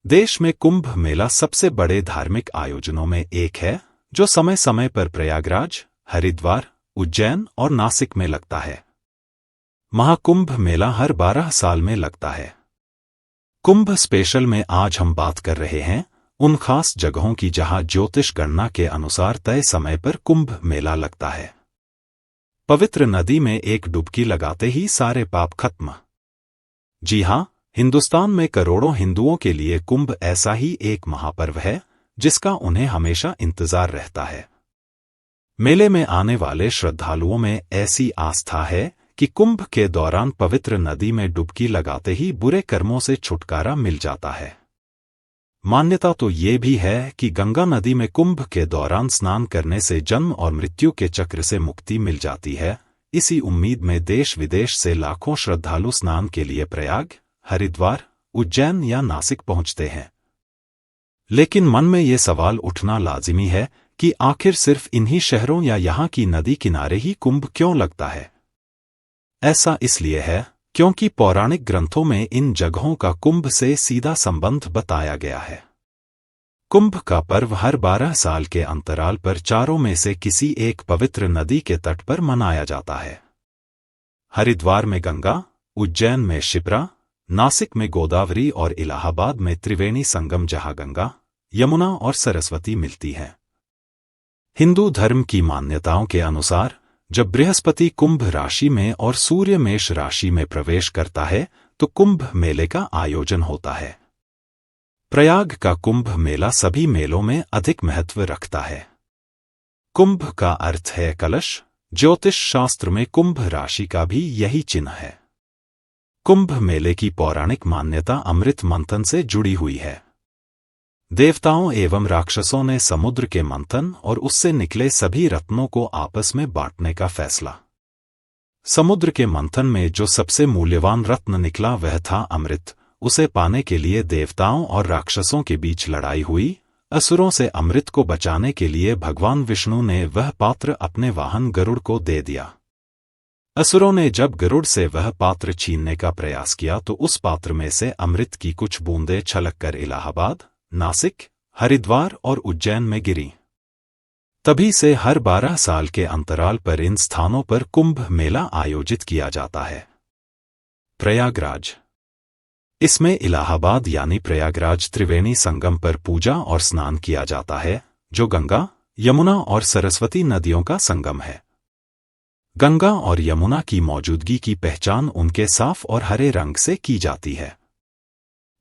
देश में कुंभ मेला सबसे बड़े धार्मिक आयोजनों में एक है, जो समय समय पर प्रयागराज, हरिद्वार, उज्जैन और नासिक में लगता है। महाकुंभ मेला हर 12 साल में लगता है। कुंभ स्पेशल में आज हम बात कर रहे हैं उन खास जगहों की जहां ज्योतिष गणना के अनुसार तय समय पर कुंभ मेला लगता है। पवित्र नदी में एक डुबकी लगाते ही सारे पाप खत्म। जी हां, हिंदुस्तान में करोड़ों हिंदुओं के लिए कुंभ ऐसा ही एक महापर्व है जिसका उन्हें हमेशा इंतजार रहता है। मेले में आने वाले श्रद्धालुओं में ऐसी आस्था है कि कुंभ के दौरान पवित्र नदी में डुबकी लगाते ही बुरे कर्मों से छुटकारा मिल जाता है। मान्यता तो ये भी है कि गंगा नदी में कुंभ के दौरान स्नान करने से जन्म और मृत्यु के चक्र से मुक्ति मिल जाती है। इसी उम्मीद में देश विदेश से लाखों श्रद्धालु स्नान के लिए प्रयाग, हरिद्वार, उज्जैन या नासिक पहुंचते हैं। लेकिन मन में ये सवाल उठना लाजिमी है कि आखिर सिर्फ इन्हीं शहरों या यहाँ की नदी किनारे ही कुंभ क्यों लगता है। ऐसा इसलिए है क्योंकि पौराणिक ग्रंथों में इन जगहों का कुंभ से सीधा संबंध बताया गया है। कुंभ का पर्व हर 12 साल के अंतराल पर चारों में से किसी एक पवित्र नदी के तट पर मनाया जाता है। हरिद्वार में गंगा, उज्जैन में शिप्रा, नासिक में गोदावरी और इलाहाबाद में त्रिवेणी संगम जहां गंगा, यमुना और सरस्वती मिलती हैं। हिंदू धर्म की मान्यताओं के अनुसार जब बृहस्पति कुंभ राशि में और सूर्य मेष राशि में प्रवेश करता है तो कुंभ मेले का आयोजन होता है। प्रयाग का कुंभ मेला सभी मेलों में अधिक महत्व रखता है। कुंभ का अर्थ है कलश। ज्योतिष शास्त्र में कुंभ राशि का भी यही चिन्ह है। कुंभ मेले की पौराणिक मान्यता अमृत मंथन से जुड़ी हुई है। देवताओं एवं राक्षसों ने समुद्र के मंथन और उससे निकले सभी रत्नों को आपस में बांटने का फैसला। समुद्र के मंथन में जो सबसे मूल्यवान रत्न निकला वह था अमृत। उसे पाने के लिए देवताओं और राक्षसों के बीच लड़ाई हुई। असुरों से अमृत को बचाने के लिए भगवान विष्णु ने वह पात्र अपने वाहन गरुड़ को दे दिया। असुरों ने जब गरुड़ से वह पात्र छीनने का प्रयास किया तो उस पात्र में से अमृत की कुछ बूंदें छलककर इलाहाबाद, नासिक, हरिद्वार और उज्जैन में गिरी। तभी से हर 12 साल के अंतराल पर इन स्थानों पर कुंभ मेला आयोजित किया जाता है। प्रयागराज। इसमें इलाहाबाद यानी प्रयागराज त्रिवेणी संगम पर पूजा और स्नान किया जाता है, जो गंगा, यमुना और सरस्वती नदियों का संगम है। गंगा और यमुना की मौजूदगी की पहचान उनके साफ और हरे रंग से की जाती है।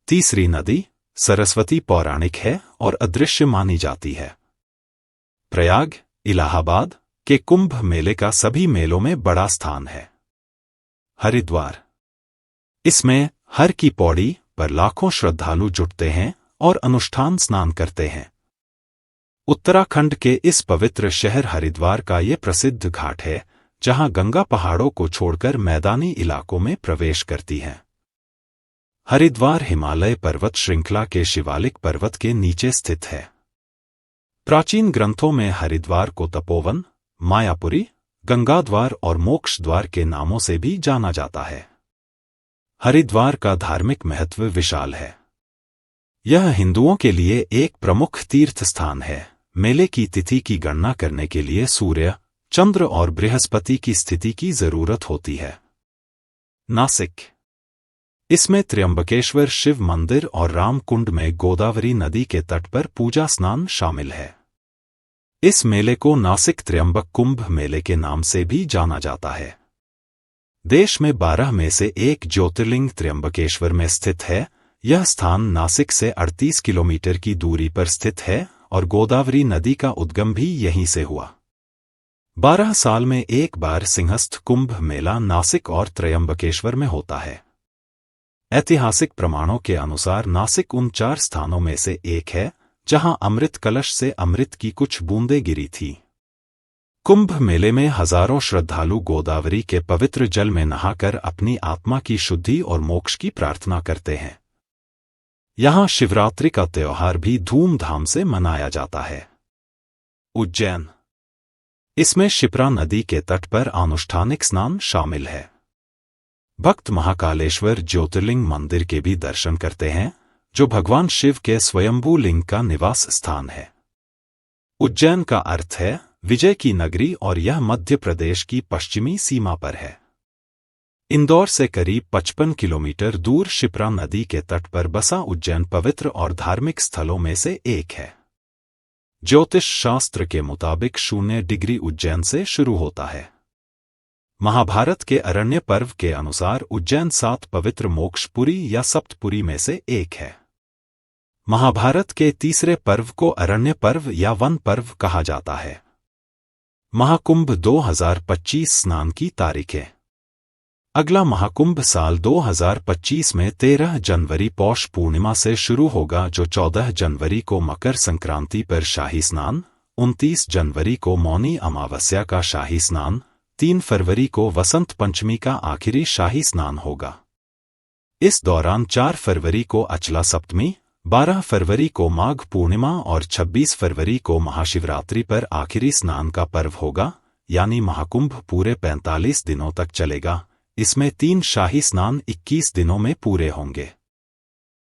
तीसरी नदी सरस्वती पौराणिक है और अदृश्य मानी जाती है। प्रयाग, इलाहाबाद के कुंभ मेले का सभी मेलों में बड़ा स्थान है। हरिद्वार। इसमें हर की पौड़ी पर लाखों श्रद्धालु जुटते हैं और अनुष्ठान स्नान करते हैं। उत्तराखंड के इस पवित्र शहर हरिद्वार का ये प्रसिद्ध घाट है जहां गंगा पहाड़ों को छोड़कर मैदानी इलाकों में प्रवेश करती है। हरिद्वार हिमालय पर्वत श्रृंखला के शिवालिक पर्वत के नीचे स्थित है। प्राचीन ग्रंथों में हरिद्वार को तपोवन, मायापुरी, गंगाद्वार और मोक्ष द्वार के नामों से भी जाना जाता है। हरिद्वार का धार्मिक महत्व विशाल है। यह हिंदुओं के लिए एक प्रमुख तीर्थ स्थान है। मेले की तिथि की गणना करने के लिए सूर्य, चंद्र और बृहस्पति की स्थिति की जरूरत होती है। नासिक। इसमें त्र्यंबकेश्वर शिव मंदिर और रामकुंड में गोदावरी नदी के तट पर पूजा स्नान शामिल है। इस मेले को नासिक त्र्यंबक कुंभ मेले के नाम से भी जाना जाता है। देश में 12 में से एक ज्योतिर्लिंग त्र्यंबकेश्वर में स्थित है। यह स्थान नासिक से 38 किलोमीटर की दूरी पर स्थित है और गोदावरी नदी का उद्गम भी यहीं से हुआ। 12 साल में एक बार सिंहस्थ कुंभ मेला नासिक और त्र्यंबकेश्वर में होता है। ऐतिहासिक प्रमाणों के अनुसार नासिक उन 4 स्थानों में से एक है जहां अमृत कलश से अमृत की कुछ बूंदें गिरी थी। कुंभ मेले में हजारों श्रद्धालु गोदावरी के पवित्र जल में नहाकर अपनी आत्मा की शुद्धि और मोक्ष की प्रार्थना करते हैं। यहां शिवरात्रि का त्योहार भी धूमधाम से मनाया जाता है। उज्जैन। इसमें शिप्रा नदी के तट पर अनुष्ठानिक स्नान शामिल है। भक्त महाकालेश्वर ज्योतिर्लिंग मंदिर के भी दर्शन करते हैं, जो भगवान शिव के स्वयंभू लिंग का निवास स्थान है। उज्जैन का अर्थ है विजय की नगरी और यह मध्य प्रदेश की पश्चिमी सीमा पर है। इंदौर से करीब 55 किलोमीटर दूर शिप्रा नदी के तट पर बसा उज्जैन पवित्र और धार्मिक स्थलों में से एक है। ज्योतिष शास्त्र के मुताबिक 0 डिग्री उज्जैन से शुरू होता है। महाभारत के अरण्य पर्व के अनुसार उज्जैन 7 पवित्र मोक्षपुरी या सप्तपुरी में से एक है। महाभारत के तीसरे पर्व को अरण्य पर्व या वन पर्व कहा जाता है। महाकुंभ 2025 स्नान की तारीखें। अगला महाकुंभ साल 2025 में 13 जनवरी पौष पूर्णिमा से शुरू होगा, जो 14 जनवरी को मकर संक्रांति पर शाही स्नान, 29 जनवरी को मौनी अमावस्या का शाही स्नान, 3 फरवरी को वसंत पंचमी का आखिरी शाही स्नान होगा। इस दौरान 4 फरवरी को अचला सप्तमी, 12 फरवरी को माघ पूर्णिमा और 26 फरवरी को महाशिवरात्रि पर आखिरी स्नान का पर्व होगा, यानी महाकुंभ पूरे 45 दिनों तक चलेगा। इसमें 3 शाही स्नान 21 दिनों में पूरे होंगे।